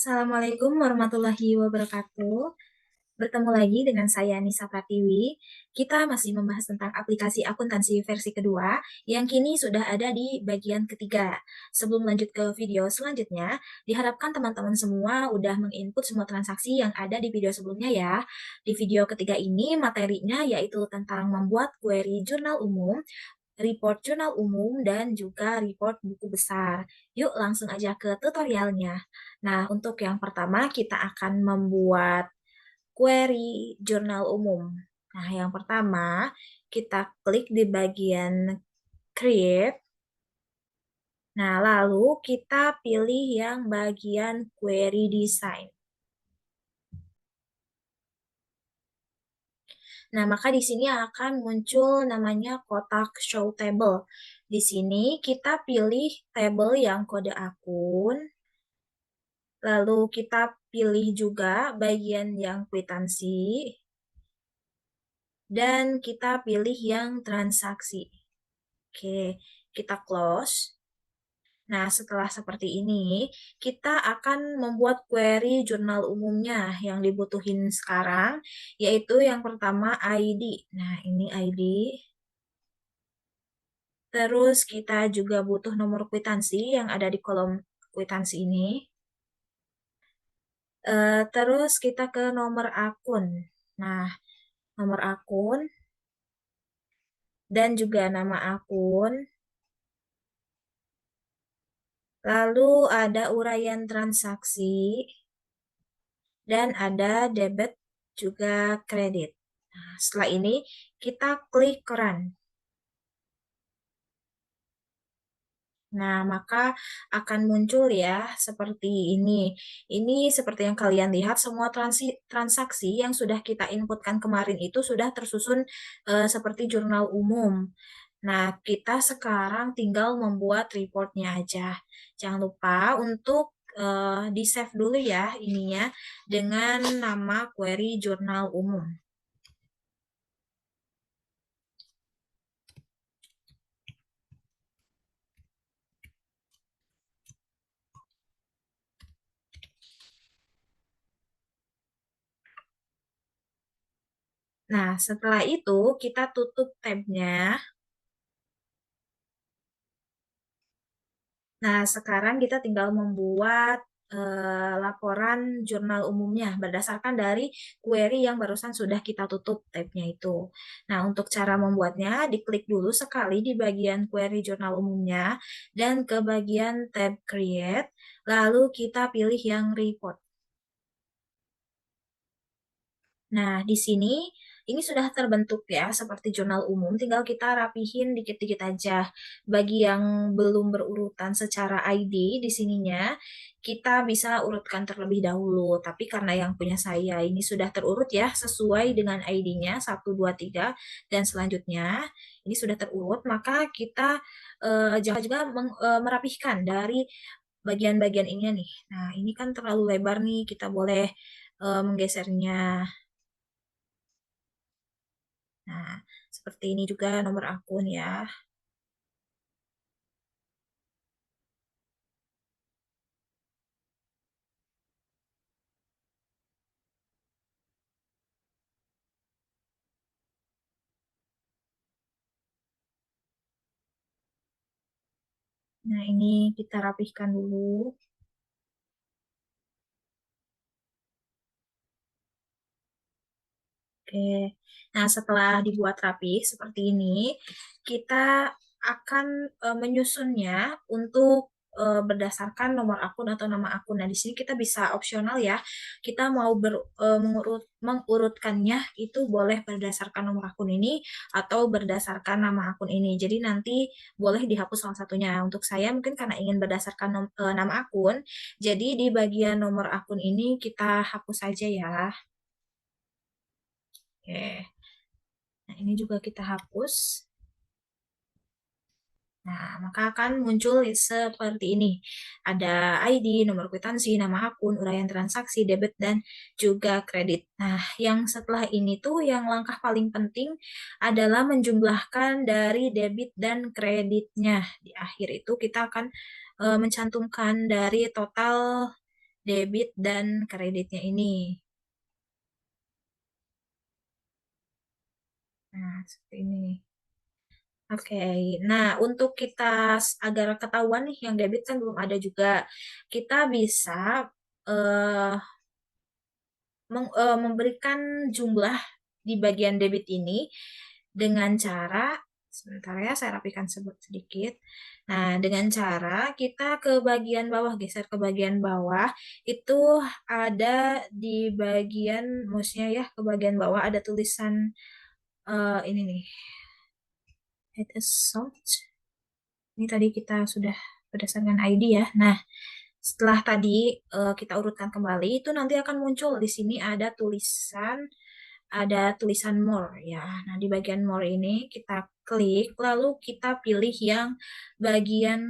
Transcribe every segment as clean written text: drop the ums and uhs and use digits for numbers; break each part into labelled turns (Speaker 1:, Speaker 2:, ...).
Speaker 1: Assalamualaikum warahmatullahi wabarakatuh. Bertemu lagi dengan saya Nisa Pratiwi. Kita masih membahas tentang aplikasi akuntansi versi kedua yang kini sudah ada di bagian ketiga. Sebelum lanjut ke video selanjutnya, diharapkan teman-teman semua udah menginput semua transaksi yang ada di video sebelumnya ya. Di video ketiga ini materinya yaitu tentang membuat query jurnal umum, report jurnal umum, dan juga report buku besar. Yuk langsung aja ke tutorialnya. Nah, untuk yang pertama kita akan membuat query jurnal umum. Nah, yang pertama kita klik di bagian create. Nah, lalu kita pilih yang bagian query design. Nah, maka di sini akan muncul namanya kotak show table. Di sini kita pilih table yang kode akun, lalu kita pilih juga bagian yang kwitansi, dan kita pilih yang transaksi. Oke, kita close. Nah, setelah seperti ini, kita akan membuat query jurnal umumnya yang dibutuhin sekarang, yaitu yang pertama ID. Nah, ini ID. Terus kita juga butuh nomor kwitansi yang ada di kolom kwitansi ini. Terus kita ke nomor akun. Nah, nomor akun dan juga nama akun. Lalu ada uraian transaksi dan ada debit juga kredit. Nah, setelah ini kita klik run. Nah, maka akan muncul ya seperti ini. Ini seperti yang kalian lihat, semua transaksi yang sudah kita inputkan kemarin itu sudah tersusun seperti jurnal umum. Nah, kita sekarang tinggal membuat reportnya aja. Jangan lupa untuk di-save dulu ya ininya dengan nama query jurnal umum. Nah, setelah itu kita tutup tabnya. Nah, sekarang kita tinggal membuat laporan jurnal umumnya berdasarkan dari query yang barusan sudah kita tutup tabnya itu. Nah, untuk cara membuatnya, diklik dulu sekali di bagian query jurnal umumnya dan ke bagian tab create, lalu kita pilih yang report. Nah, di sini ini sudah terbentuk ya seperti jurnal umum, tinggal kita rapihin dikit-dikit aja. Bagi yang belum berurutan secara ID di sininya, kita bisa urutkan terlebih dahulu. Tapi karena yang punya saya ini sudah terurut ya sesuai dengan ID-nya 1, 2, 3 dan selanjutnya ini sudah terurut, maka kita jangan juga merapihkan dari bagian-bagian ini nih. Nah, ini kan terlalu lebar nih, kita boleh menggesernya. Nah, seperti ini juga nomor akun ya. Nah, ini kita rapihkan dulu. Oke. Nah, setelah dibuat rapi seperti ini, kita akan menyusunnya untuk berdasarkan nomor akun atau nama akun. Nah, di sini kita bisa opsional ya. Kita mau mengurutkannya itu boleh berdasarkan nomor akun ini atau berdasarkan nama akun ini. Jadi nanti boleh dihapus salah satunya. Untuk saya mungkin karena ingin berdasarkan nama akun, jadi di bagian nomor akun ini kita hapus saja ya. Oke. Nah, ini juga kita hapus. Nah, maka akan muncul seperti ini. Ada ID, nomor kwitansi, nama akun, uraian transaksi, debit, dan juga kredit. Nah, yang setelah ini tuh yang langkah paling penting adalah menjumlahkan dari debit dan kreditnya. Di akhir itu kita akan mencantumkan dari total debit dan kreditnya ini. Nah, seperti ini. Oke, nah untuk kita agar ketahuan nih yang debit kan belum ada juga, kita bisa eh, memberikan jumlah di bagian debit ini dengan cara, sebentar ya saya rapikan sebut sedikit. Nah, dengan cara kita ke bagian bawah, geser ke bagian bawah, itu ada di bagian mouse-nya ya, ke bagian bawah ada tulisan ini nih, it is sold. Ini tadi kita sudah berdasarkan ID ya. Nah, setelah tadi kita urutkan kembali, itu nanti akan muncul di sini ada tulisan more ya. Nah, di bagian more ini kita klik, lalu kita pilih yang bagian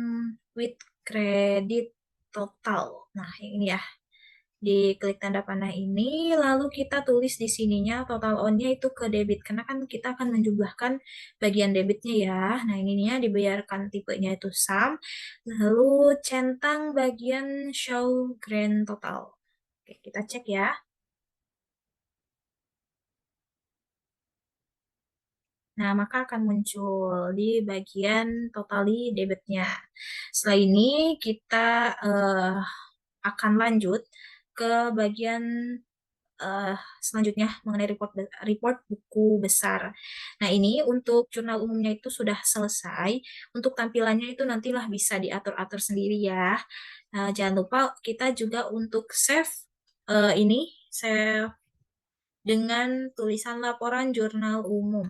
Speaker 1: with credit total. Nah, ini ya. Diklik tanda panah ini, lalu kita tulis di sininya total on-nya itu ke debit, karena kan kita akan menjumlahkan bagian debitnya ya. Nah, ininya dibayarkan tipenya itu sum, lalu centang bagian show grand total. Oke, kita cek ya. Nah, maka akan muncul di bagian totally debitnya. Setelah ini kita eh, akan lanjut ke bagian eh, selanjutnya mengenai report buku besar. Nah, ini untuk jurnal umumnya itu sudah selesai. Untuk tampilannya itu nantilah bisa diatur-atur sendiri ya. Nah, jangan lupa kita juga untuk save dengan tulisan laporan jurnal umum.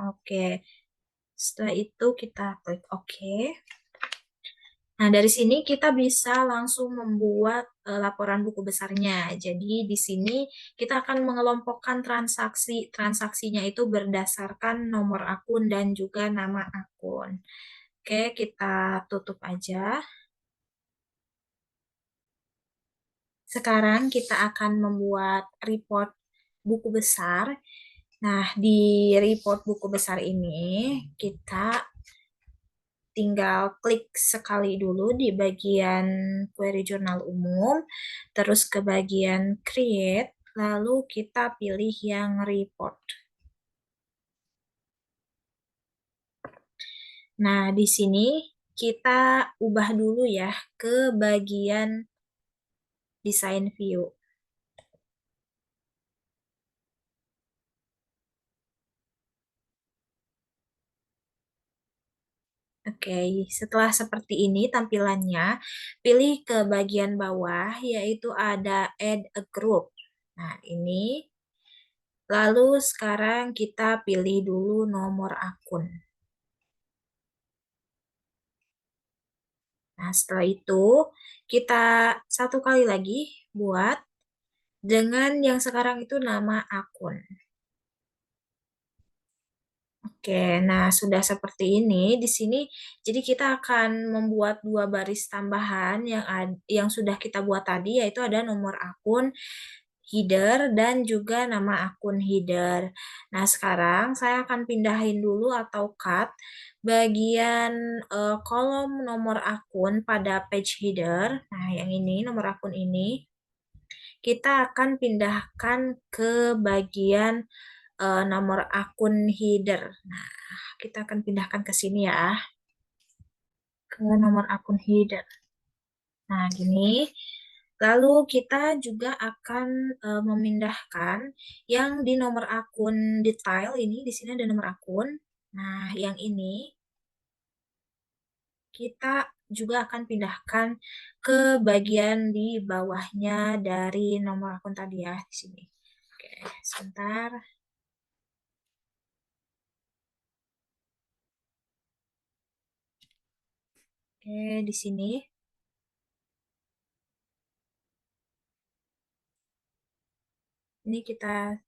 Speaker 1: Oke, setelah itu kita klik OK. Nah, dari sini kita bisa langsung membuat laporan buku besarnya. Jadi, di sini kita akan mengelompokkan transaksi. Transaksinya itu berdasarkan nomor akun dan juga nama akun. Oke, kita tutup aja. Sekarang kita akan membuat report buku besar. Nah, di report buku besar ini kita tinggal klik sekali dulu di bagian query jurnal umum, terus ke bagian create, lalu kita pilih yang report. Nah, di sini kita ubah dulu ya ke bagian design view. Oke, setelah seperti ini tampilannya, pilih ke bagian bawah yaitu ada add a group. Nah, ini lalu sekarang kita pilih dulu nomor akun. Nah, setelah itu kita satu kali lagi buat dengan yang sekarang itu nama akun. Oke, nah sudah seperti ini di sini. Jadi kita akan membuat dua baris tambahan yang sudah kita buat tadi, yaitu ada nomor akun header dan juga nama akun header. Nah, sekarang saya akan pindahin dulu atau cut bagian kolom nomor akun pada page header. Nah, yang ini nomor akun ini kita akan pindahkan ke bagian nomor akun header. Nah, kita akan pindahkan ke sini ya, ke nomor akun header. Nah, gini. Lalu kita juga akan memindahkan yang di nomor akun detail ini, di sini ada nomor akun. Nah, yang ini kita juga akan pindahkan ke bagian di bawahnya dari nomor akun tadi ya, di sini. Oke, sebentar. Oke, di sini. Ini kita.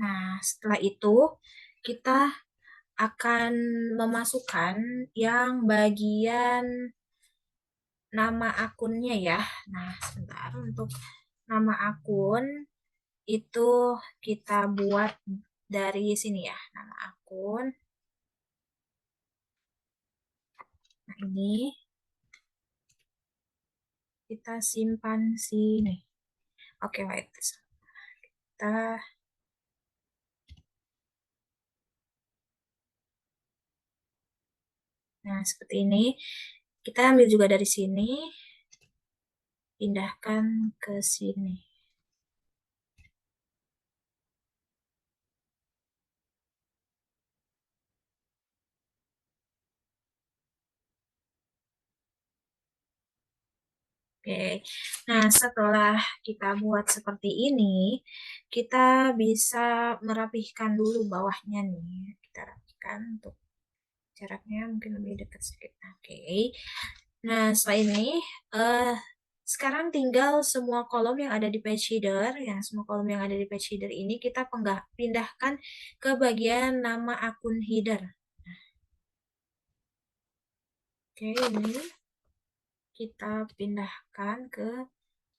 Speaker 1: Nah, setelah itu kita akan memasukkan yang bagian nama akunnya ya. Nah, sebentar untuk nama akun. itu kita buat dari sini ya, nama akun. Nah, ini kita simpan sini. Oke, wait. Kita, nah seperti ini. Kita ambil juga dari sini, pindahkan ke sini. Oke, nah setelah kita buat seperti ini, kita bisa merapihkan dulu bawahnya nih. Kita rapihkan untuk jaraknya mungkin lebih dekat sedikit. Oke, nah setelah ini, eh, sekarang tinggal semua kolom yang ada di page header, semua kolom yang ada di page header ini kita pindahkan ke bagian nama akun header. Oke, ini kita pindahkan ke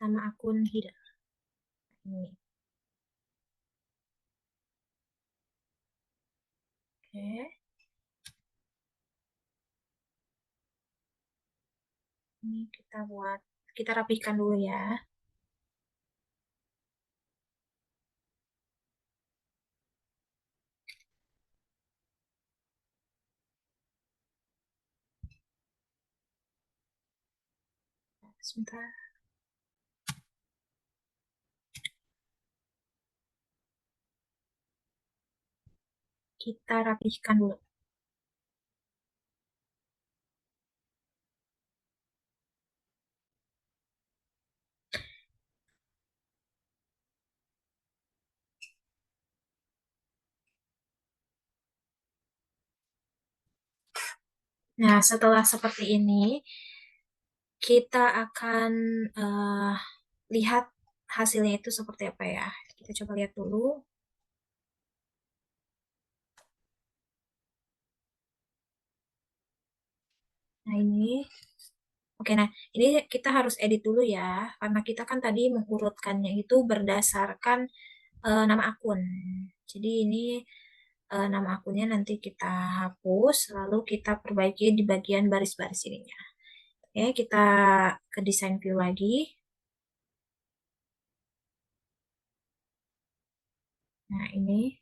Speaker 1: nama akun header. Ini. Oke. Ini kita rapihkan dulu ya. Sebentar, kita rapihkan dulu. Nah, setelah seperti ini, kita akan eh, lihat hasilnya itu seperti apa ya. Kita coba lihat dulu. Nah, ini. Oke, nah ini kita harus edit dulu ya, karena kita kan tadi mengurutkannya itu berdasarkan nama akun. Jadi ini nama akunnya nanti kita hapus, lalu kita perbaiki di bagian baris-baris ininya. Oke, kita ke design view lagi. Nah, ini.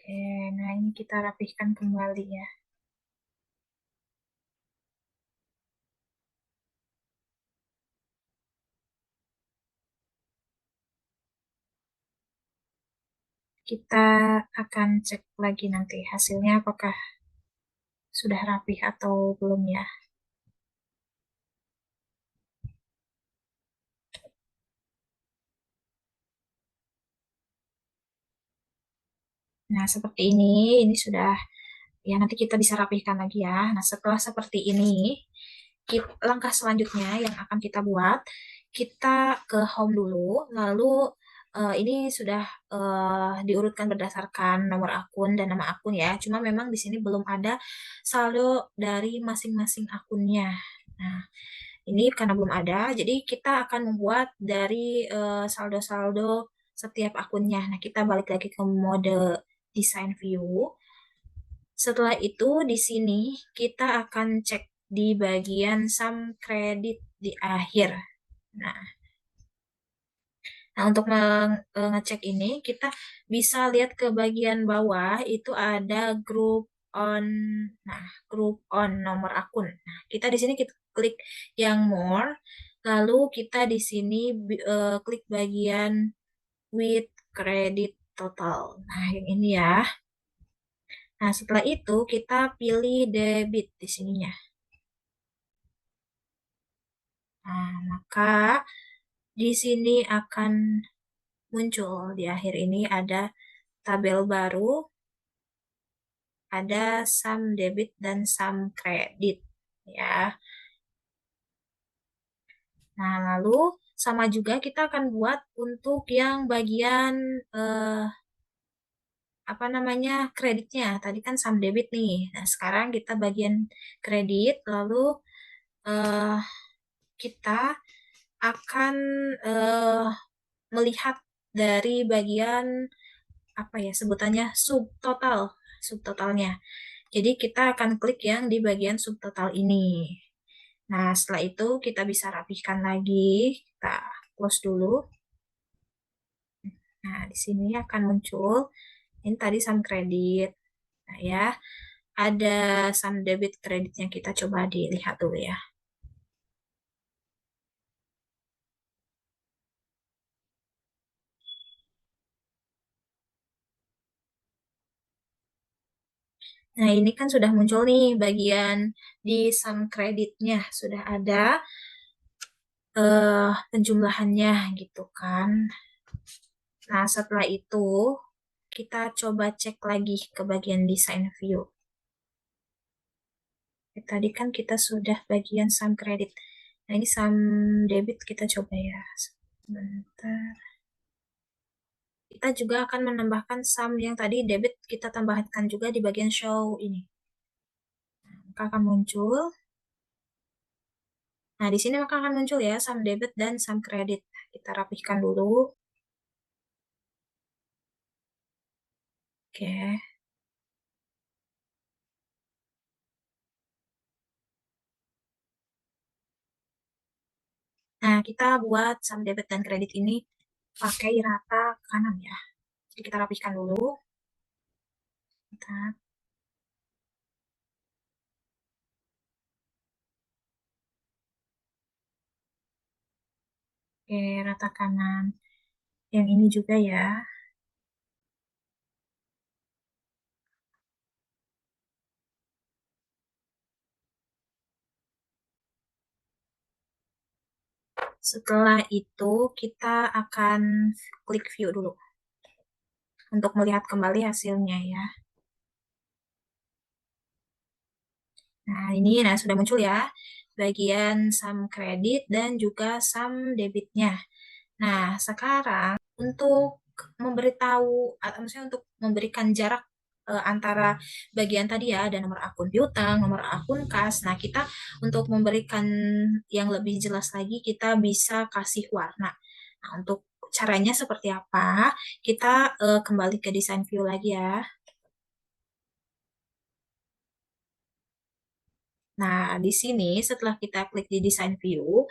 Speaker 1: Oke, nah ini kita rapihkan kembali ya. Kita akan cek lagi nanti hasilnya apakah sudah rapih atau belum ya. Nah, seperti ini sudah ya nanti kita bisa rapihkan lagi ya. Nah, setelah seperti ini, langkah selanjutnya yang akan kita buat, kita ke home dulu, lalu ini sudah diurutkan berdasarkan nomor akun dan nama akun ya. Cuma memang di sini belum ada saldo dari masing-masing akunnya. Nah, ini karena belum ada, jadi kita akan membuat dari saldo-saldo setiap akunnya. Nah, kita balik lagi ke mode design view. Setelah itu, di sini kita akan cek di bagian sum kredit di akhir. Nah, nah untuk ngecek ini, kita bisa lihat ke bagian bawah itu ada grup on, nah grup on nomor akun. Nah, kita di sini kita klik yang more, lalu kita di sini klik bagian with credit total. Nah, yang ini ya. Nah, setelah itu kita pilih debit di sininya. Nah, maka di sini akan muncul di akhir ini ada tabel baru, ada sum debit dan sum kredit ya. Nah, lalu sama juga kita akan buat untuk yang bagian eh, apa namanya kreditnya. Tadi kan sum debit nih. Nah, sekarang kita bagian kredit, lalu eh, kita akan eh, melihat dari bagian apa ya sebutannya subtotalnya. Jadi kita akan klik yang di bagian subtotal ini. Nah, setelah itu kita bisa rapihkan lagi. Kita close dulu. Nah, di sini akan muncul ini tadi sum kredit. Nah, ya, ada sum debit kreditnya kita coba dilihat dulu ya. Nah, ini kan sudah muncul nih bagian di sum kreditnya sudah ada penjumlahannya gitu kan. Nah, setelah itu kita coba cek lagi ke bagian design view. Tadi kan kita sudah bagian sum kredit. Nah, ini sum debit kita coba ya. Sebentar. Kita juga akan menambahkan sum yang tadi debit kita tambahkan juga di bagian show ini. Maka akan muncul. Nah, di sini maka akan muncul ya sum debit dan sum kredit. Kita rapihkan dulu. Oke. Nah, kita buat sum debit dan kredit ini pakai rata kanan ya. Jadi kita rapihkan dulu. Kita pakai rata kanan. Yang ini juga ya. Setelah itu kita akan klik view dulu untuk melihat kembali hasilnya ya. Nah, ini sudah muncul ya bagian sum kredit dan juga sum debitnya. Nah, sekarang untuk memberitahu, atau maksudnya untuk memberikan jarak antara bagian tadi ya, ada nomor akun piutang, nomor akun kas. Nah, kita untuk memberikan yang lebih jelas lagi, kita bisa kasih warna. Nah, untuk caranya seperti apa? Kita kembali ke design view lagi ya. Nah, di sini setelah kita klik di design view,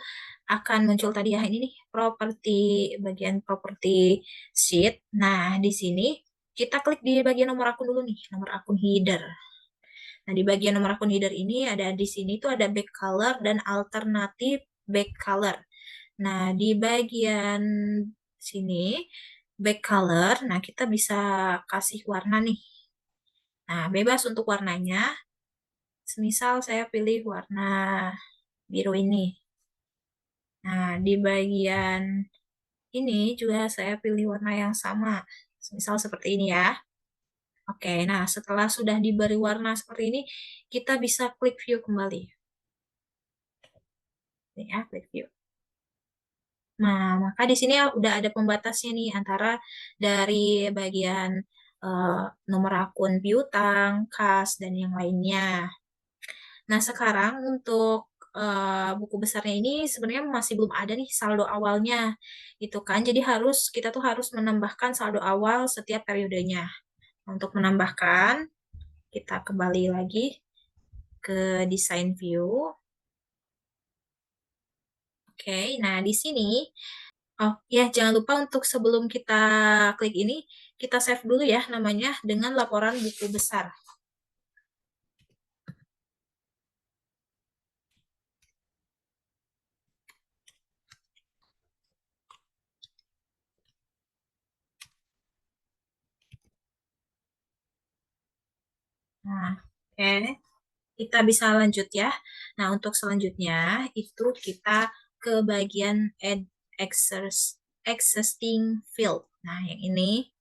Speaker 1: akan muncul tadi ya ini nih properti bagian properti sheet. Nah, di sini kita klik di bagian nomor akun dulu nih, nomor akun header. Nah, di bagian nomor akun header ini ada di sini tuh ada back color dan alternatif back color. Nah, di bagian sini back color, nah kita bisa kasih warna nih. Nah, bebas untuk warnanya. Semisal saya pilih warna biru ini. Nah, di bagian ini juga saya pilih warna yang sama. Misal seperti ini ya. Oke, nah setelah sudah diberi warna seperti ini, kita bisa klik view kembali. Ini ya, klik view. Nah, maka di sini ya udah ada pembatasnya nih antara dari bagian eh, nomor akun piutang, kas, dan yang lainnya. Nah, sekarang untuk buku besarnya ini sebenarnya masih belum ada nih saldo awalnya, gitu kan. Jadi kita tuh harus menambahkan saldo awal setiap periodenya. Untuk menambahkan, kita kembali lagi ke design view. Oke, nah di sini, oh ya jangan lupa untuk sebelum kita klik ini, kita save dulu ya namanya dengan laporan buku besar. Nah, oke. Kita bisa lanjut ya. Nah, untuk selanjutnya itu kita ke bagian add existing field. Nah, yang ini,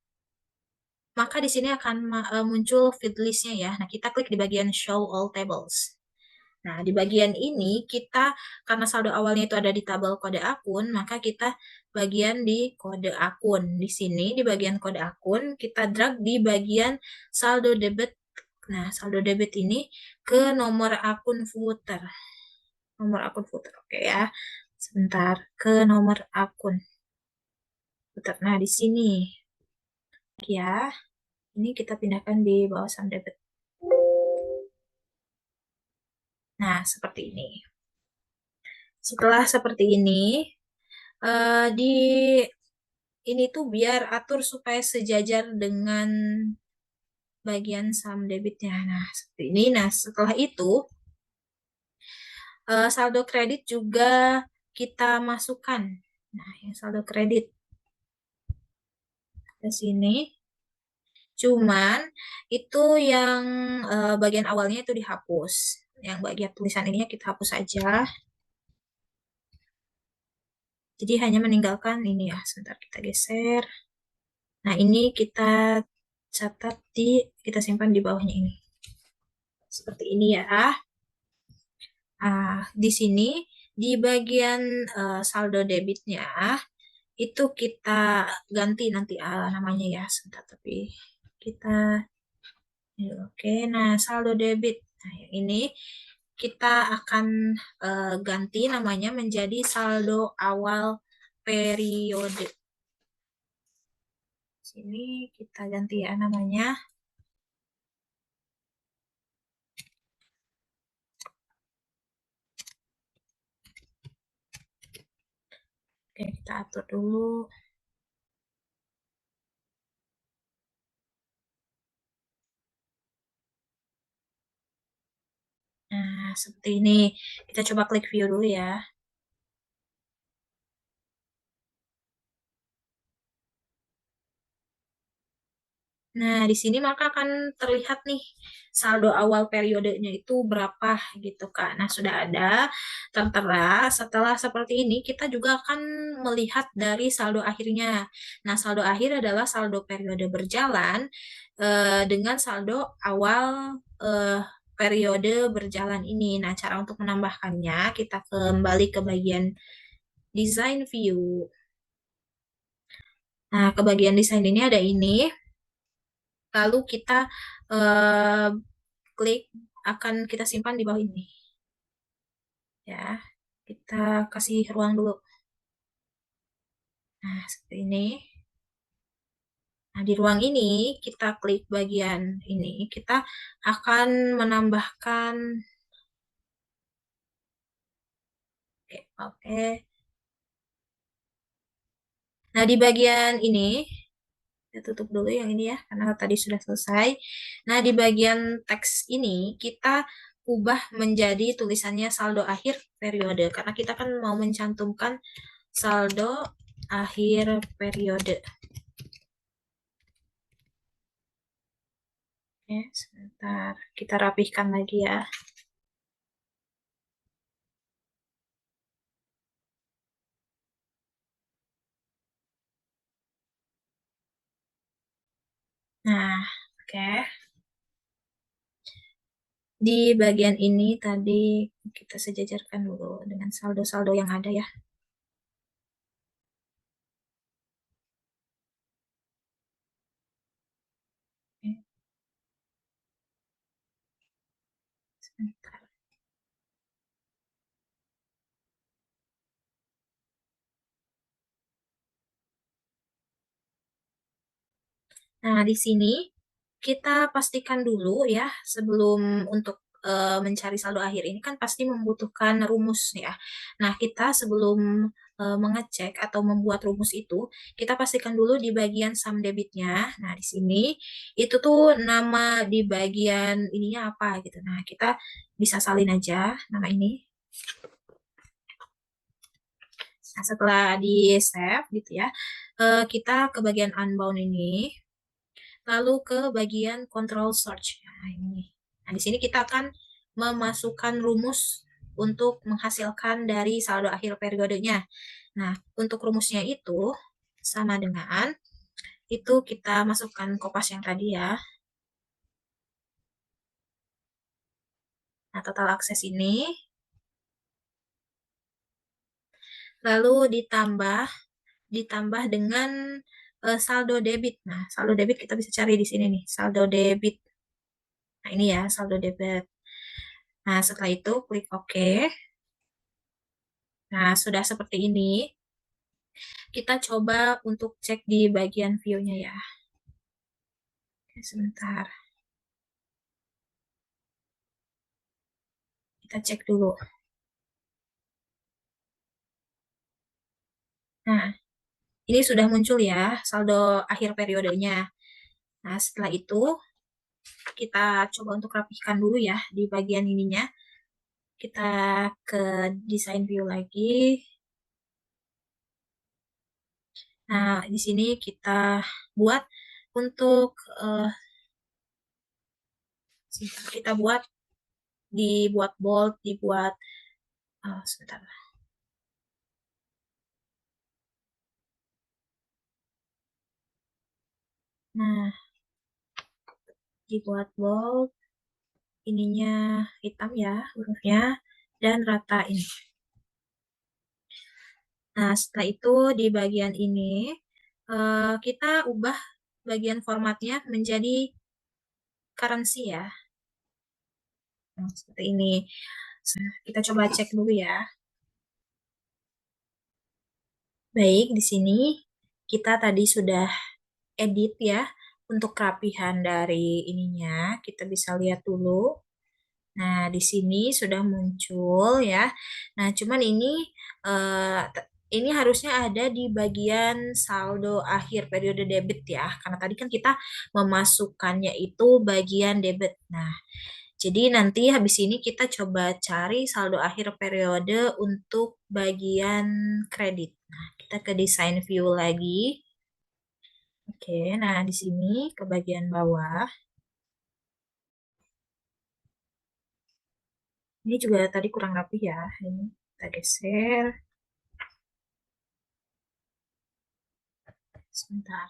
Speaker 1: maka di sini akan muncul feed list-nya ya. Nah, kita klik di bagian show all tables. Nah, di bagian ini kita karena saldo awalnya itu ada di tabel kode akun, maka kita bagian di kode akun. Di sini di bagian kode akun kita drag di bagian saldo debit. Nah, saldo debit ini ke nomor akun footer. Nomor akun footer. Oke ya. Sebentar ke nomor akun footer. Nah, di sini ya. Ini kita pindahkan di bawah saldo debit. Nah, seperti ini. Setelah seperti ini, di ini tuh biar atur supaya sejajar dengan bagian saham debitnya. Nah, seperti ini. Nah, setelah itu, saldo kredit juga kita masukkan. Nah, yang saldo kredit ke sini. Cuman itu yang bagian awalnya itu dihapus. Yang bagian tulisan ininya kita hapus saja. Jadi hanya meninggalkan ini ya. Sebentar kita geser. Nah, ini kita catat kita simpan di bawahnya ini. Seperti ini ya. Di sini di bagian saldo debitnya itu kita ganti nanti namanya ya. Sebentar tapi kita oke. Nah, saldo debit. Nah, yang ini kita akan ganti namanya menjadi saldo awal periode. Sini kita ganti ya namanya. Oke, kita atur dulu. Nah, seperti ini. Kita coba klik view dulu ya. Nah, di sini maka akan terlihat nih saldo awal periodenya itu berapa gitu Kak. Nah, sudah ada tertera. Setelah seperti ini, kita juga akan melihat dari saldo akhirnya. Nah, saldo akhir adalah saldo periode berjalan dengan saldo awal eh, periode berjalan ini. Nah, cara untuk menambahkannya, kita kembali ke bagian design view. Nah, ke bagian desain ini ada ini. Lalu kita eh, klik akan kita simpan di bawah ini ya. Kita kasih ruang dulu. Nah, seperti ini. Nah, di ruang ini kita klik bagian ini. Kita akan menambahkan oke. Nah, di bagian ini kita tutup dulu yang ini ya karena tadi sudah selesai. Nah, di bagian teks ini kita ubah menjadi tulisannya saldo akhir periode karena kita kan mau mencantumkan saldo akhir periode. Oke, sebentar. Kita rapihkan lagi ya. Nah, oke. Di bagian ini tadi kita sejajarkan dulu dengan saldo-saldo yang ada ya. Oke, sebentar. Nah, di sini kita pastikan dulu ya sebelum untuk mencari saldo akhir ini kan pasti membutuhkan rumus ya. Nah, kita sebelum mengecek atau membuat rumus itu, kita pastikan dulu di bagian sum debitnya. Nah, di sini itu tuh nama di bagian ininya apa gitu. Nah, kita bisa salin aja nama ini. Nah, setelah di save gitu ya, kita ke bagian unbound ini. Lalu ke bagian control search. Nah, ini. Nah, di sini kita akan memasukkan rumus untuk menghasilkan dari saldo akhir periodenya. Nah, untuk rumusnya itu sama dengan itu kita masukkan kopas yang tadi ya. Nah, total akses ini lalu ditambah ditambah dengan saldo debit. Nah, saldo debit kita bisa cari di sini nih, saldo debit. Nah, ini ya saldo debit. Nah, setelah itu klik OK. Nah, sudah seperti ini. Kita coba untuk cek di bagian view-nya ya. Oke, sebentar. Kita cek dulu. Nah, ini sudah muncul ya saldo akhir periodenya. Nah, setelah itu kita coba untuk rapihkan dulu ya di bagian ininya. Kita ke desain view lagi. Nah, di sini kita buat untuk kita buat dibuat bold, dibuat sebentar. Nah, dibuat bold, ininya hitam ya hurufnya dan rata ini. Nah, setelah itu di bagian ini kita ubah bagian formatnya menjadi currency ya. Nah, seperti ini. Nah, kita coba cek dulu ya. Baik, di sini kita tadi sudah edit ya untuk kerapihan dari ininya. Kita bisa lihat dulu. Nah, di sini sudah muncul ya. Nah, cuman ini harusnya ada di bagian saldo akhir periode debit ya. Karena tadi kan kita memasukkannya itu bagian debit. Nah, jadi nanti habis ini kita coba cari saldo akhir periode untuk bagian kredit. Nah, kita ke design view lagi. Oke, nah di sini ke bagian bawah. Ini juga tadi kurang rapi ya. Ini kita geser. Sebentar.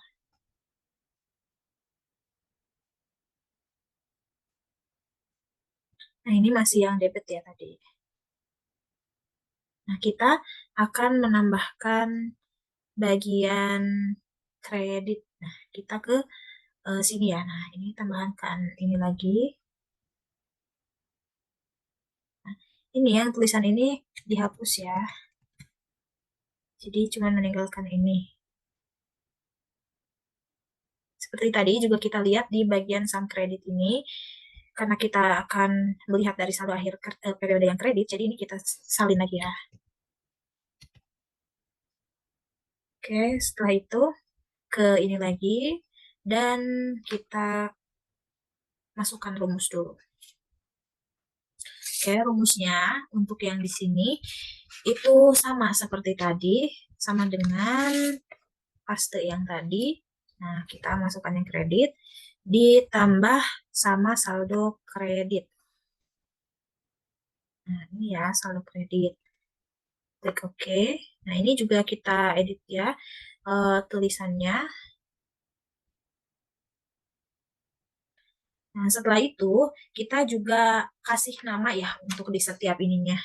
Speaker 1: Nah, ini masih yang debit ya tadi. Nah, kita akan menambahkan bagian kredit. Nah, kita ke sini ya. Nah, ini tambahkan ini lagi. Nah, ini yang tulisan ini dihapus ya. Jadi cuma meninggalkan ini. Seperti tadi juga kita lihat di bagian sum kredit ini, karena kita akan melihat dari saldo akhir periode yang kredit, jadi ini kita salin lagi ya. Oke, setelah itu ke ini lagi, dan kita masukkan rumus dulu. Oke, rumusnya untuk yang di sini itu sama seperti tadi, sama dengan paste yang tadi. Nah, kita masukkan yang kredit, ditambah sama saldo kredit. Nah, ini ya saldo kredit. Klik OK. Nah, ini juga kita edit ya tulisannya. Nah, setelah itu kita juga kasih nama ya untuk di setiap ininya.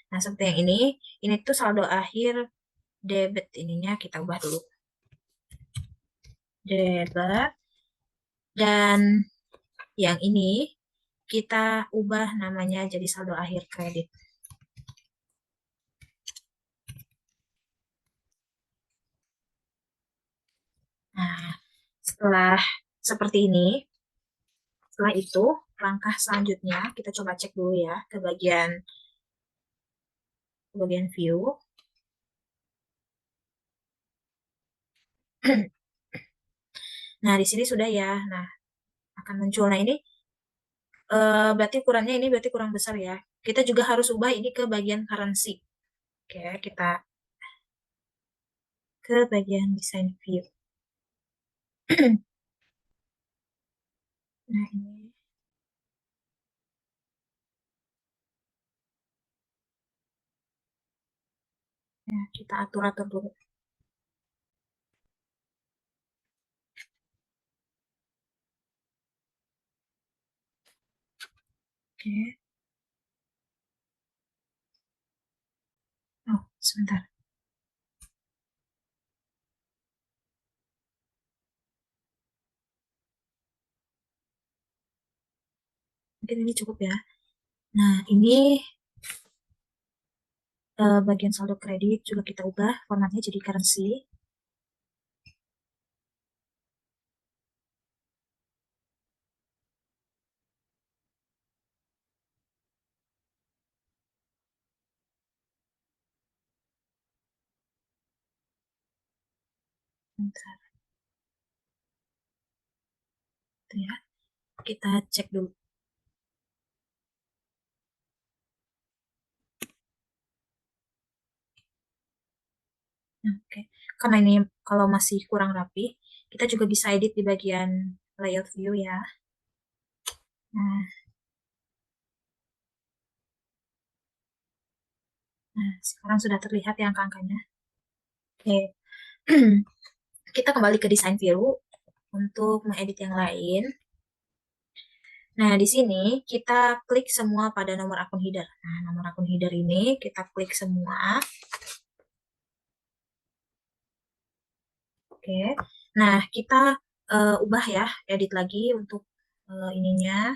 Speaker 1: Nah, seperti yang ini tuh saldo akhir debit ininya kita ubah dulu. Debit. Dan yang ini kita ubah namanya jadi saldo akhir kredit. Nah, setelah seperti ini, setelah itu langkah selanjutnya kita coba cek dulu ya ke bagian view. Nah, di sini sudah ya. Nah, akan muncul. Nah, ini berarti ukurannya ini berarti kurang besar ya. Kita juga harus ubah ini ke bagian currency. Oke, kita ke bagian design view. Nah, ini ya, kita atur-atur dulu. Oke. Oh, sebentar. Mungkin ini cukup ya. Nah, ini bagian saldo kredit juga kita ubah formatnya jadi currency. Bentar, itu ya. Kita cek dulu. Nah, oke. Karena ini kalau masih kurang rapi, kita juga bisa edit di bagian layout view ya. Nah, sekarang sudah terlihat ya angka-angkanya. Oke. Kita kembali ke desain view untuk mengedit yang lain. Nah, di sini kita klik semua pada nomor akun header. Nah, nomor akun header ini kita klik semua. Oke. Nah, kita ubah ya, edit lagi untuk ininya.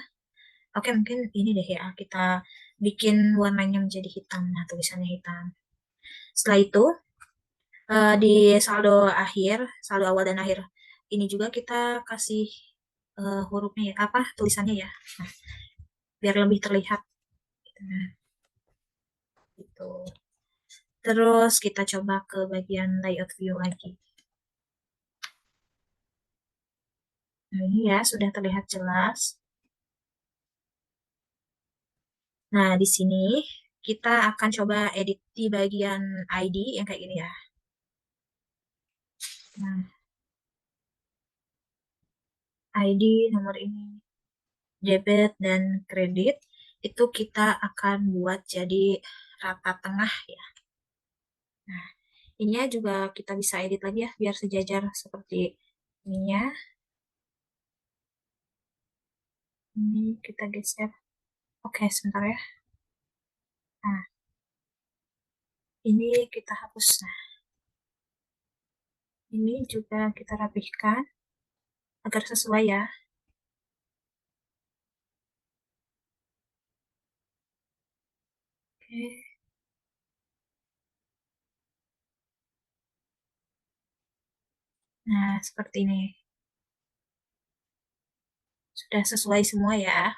Speaker 1: Oke, mungkin ini deh ya, kita bikin warnanya menjadi hitam. Nah, tulisannya hitam. Setelah itu, di saldo akhir, saldo awal dan akhir, ini juga kita kasih hurufnya ya, apa tulisannya ya, nah, biar lebih terlihat. Nah, gitu. Terus kita coba ke bagian layout view lagi. Nah, ini ya, sudah terlihat jelas. Nah, di sini kita akan coba edit di bagian ID yang kayak gini ya. Nah, ID nomor ini, debit dan kredit, itu kita akan buat jadi rata tengah ya. Nah, ininya juga kita bisa edit lagi ya, biar sejajar seperti ininya. Ini kita geser. Oke, sebentar ya. Nah, ini kita hapus. Nah, ini juga kita rapihkan agar sesuai ya. Oke. Nah, seperti ini. Sudah sesuai semua ya.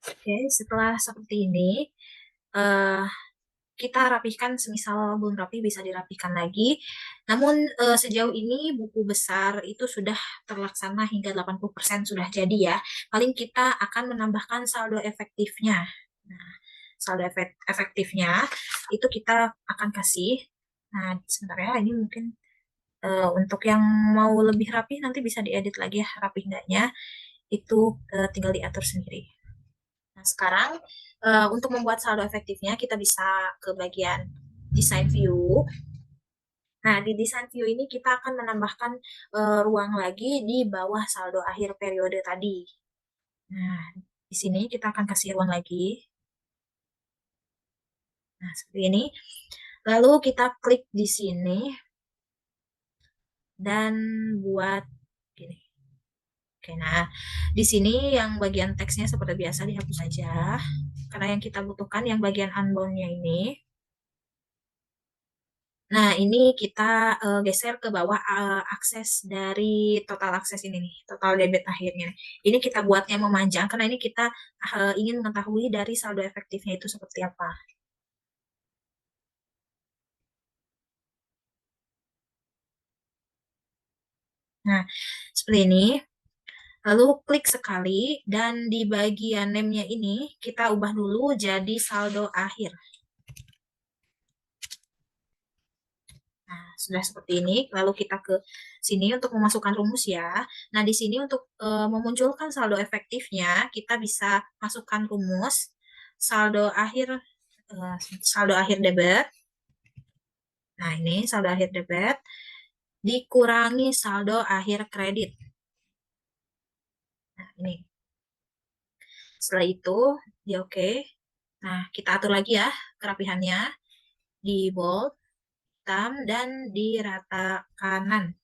Speaker 1: Oke, setelah seperti ini, eh, kita rapihkan, semisal belum rapi bisa dirapihkan lagi. Namun sejauh ini buku besar itu sudah terlaksana hingga 80% sudah jadi ya. Paling kita akan menambahkan saldo efektifnya. Nah, saldo efektifnya itu kita akan kasih. Nah, sebentar ya, ini mungkin untuk yang mau lebih rapi nanti bisa diedit lagi ya, rapi enggaknya. Itu tinggal diatur sendiri. Nah, sekarang untuk membuat saldo efektifnya kita bisa ke bagian design view. Nah, di design view ini kita akan menambahkan ruang lagi di bawah saldo akhir periode tadi. Nah, di sini kita akan kasih ruang lagi. Nah, seperti ini. Lalu kita klik di sini dan buat gini. Oke, nah di sini yang bagian teksnya seperti biasa dihapus saja. Karena yang kita butuhkan yang bagian unbound-nya ini. Nah, ini kita geser ke bawah akses dari total akses ini nih, total debit akhirnya. Ini kita buatnya memanjang karena ini kita ingin mengetahui dari saldo efektifnya itu seperti apa. Nah, seperti ini. Lalu klik sekali dan di bagian name-nya ini kita ubah dulu jadi saldo akhir. Nah, sudah seperti ini. Lalu kita ke sini untuk memasukkan rumus ya. Nah, di sini untuk memunculkan saldo efektifnya, kita bisa masukkan rumus saldo akhir eh, saldo akhir debit. Nah, ini saldo akhir debit dikurangi saldo akhir kredit. Nah, ini. Setelah itu, ya oke. Nah, kita atur lagi ya kerapihannya di bold, hitam, dan di rata kanan.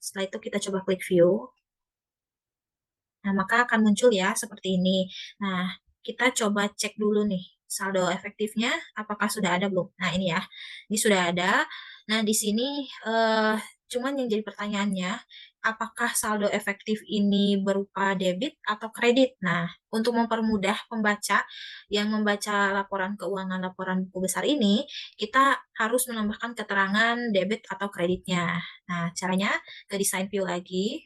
Speaker 1: Setelah itu kita coba klik view. Nah, maka akan muncul ya seperti ini. Nah, kita coba cek dulu nih saldo efektifnya apakah sudah ada belum. Nah, ini ya. Ini sudah ada. Nah, di sini cuman yang jadi pertanyaannya, apakah saldo efektif ini berupa debit atau kredit? Nah, untuk mempermudah pembaca yang membaca laporan keuangan laporan buku besar ini, kita harus menambahkan keterangan debit atau kreditnya. Nah, caranya ke design view lagi.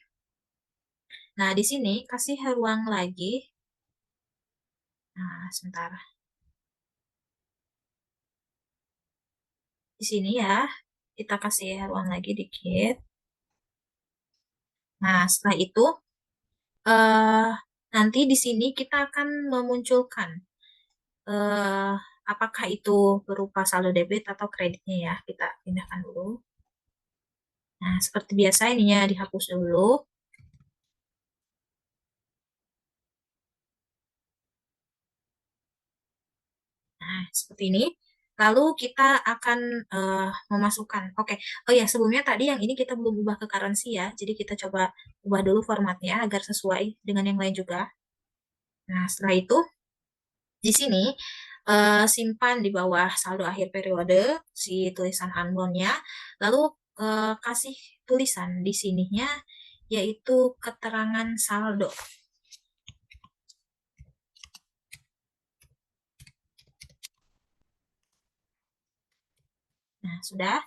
Speaker 1: Nah, di sini kasih ruang lagi. Nah, sebentar. Di sini ya, kita kasih ruang lagi dikit. Nah, setelah itu, eh, nanti di sini kita akan memunculkan eh, apakah itu berupa saldo debit atau kreditnya ya. Kita pindahkan dulu. Nah, seperti biasa ininya dihapus dulu. Nah, seperti ini. Lalu kita akan memasukkan. Oke. Oh ya, sebelumnya tadi yang ini kita belum ubah ke currency ya. Jadi kita coba ubah dulu formatnya agar sesuai dengan yang lain juga. Nah, setelah itu di sini simpan di bawah saldo akhir periode si tulisan unbound-nya. Lalu kasih tulisan di sininya yaitu keterangan saldo. Nah, sudah.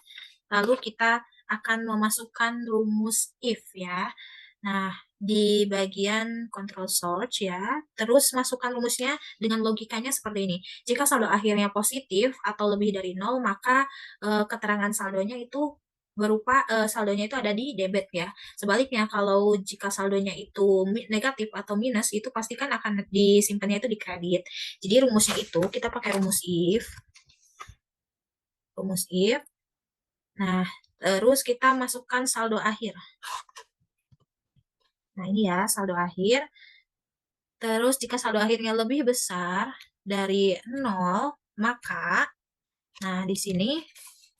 Speaker 1: Lalu kita akan memasukkan rumus if ya. Nah, di bagian control search ya, terus masukkan rumusnya dengan logikanya seperti ini. Jika saldo akhirnya positif atau lebih dari nol, maka keterangan saldonya itu berupa saldonya itu ada di debit ya. Sebaliknya kalau jika saldonya itu negatif atau minus, itu pastikan akan disimpannya itu di kredit. Jadi rumusnya itu kita pakai rumus if. Nah, terus kita masukkan saldo akhir. Nah, ini ya saldo akhir. Terus jika saldo akhirnya lebih besar dari 0, maka nah di sini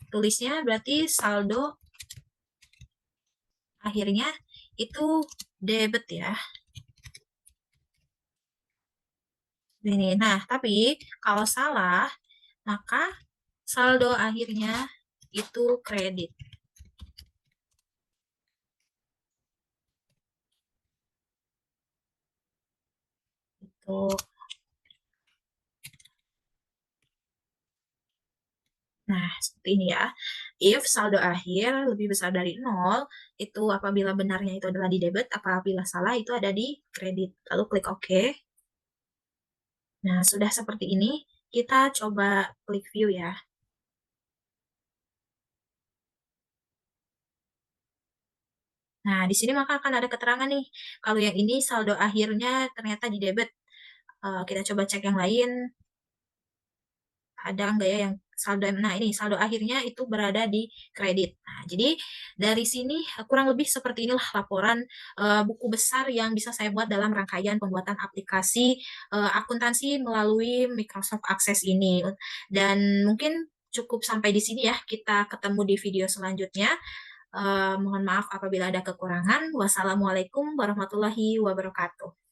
Speaker 1: tulisnya berarti saldo akhirnya itu debit ya. Ini. Nah, tapi kalau salah, maka saldo akhirnya itu kredit. Itu. Nah, seperti ini ya. If saldo akhir lebih besar dari 0, itu apabila benarnya itu adalah di debit, apabila salah itu ada di kredit. Lalu klik OK. Nah, sudah seperti ini, kita coba klik view ya. Nah, di sini maka akan ada keterangan nih. Kalau yang ini saldo akhirnya ternyata di debit. Kita coba cek yang lain. Ada nggak ya yang saldo, nah ini saldo akhirnya itu berada di kredit. Nah, jadi dari sini kurang lebih seperti inilah laporan buku besar yang bisa saya buat dalam rangkaian pembuatan aplikasi akuntansi melalui Microsoft Access ini. Dan mungkin cukup sampai di sini ya, kita ketemu di video selanjutnya. Mohon maaf apabila ada kekurangan. Wassalamualaikum warahmatullahi wabarakatuh.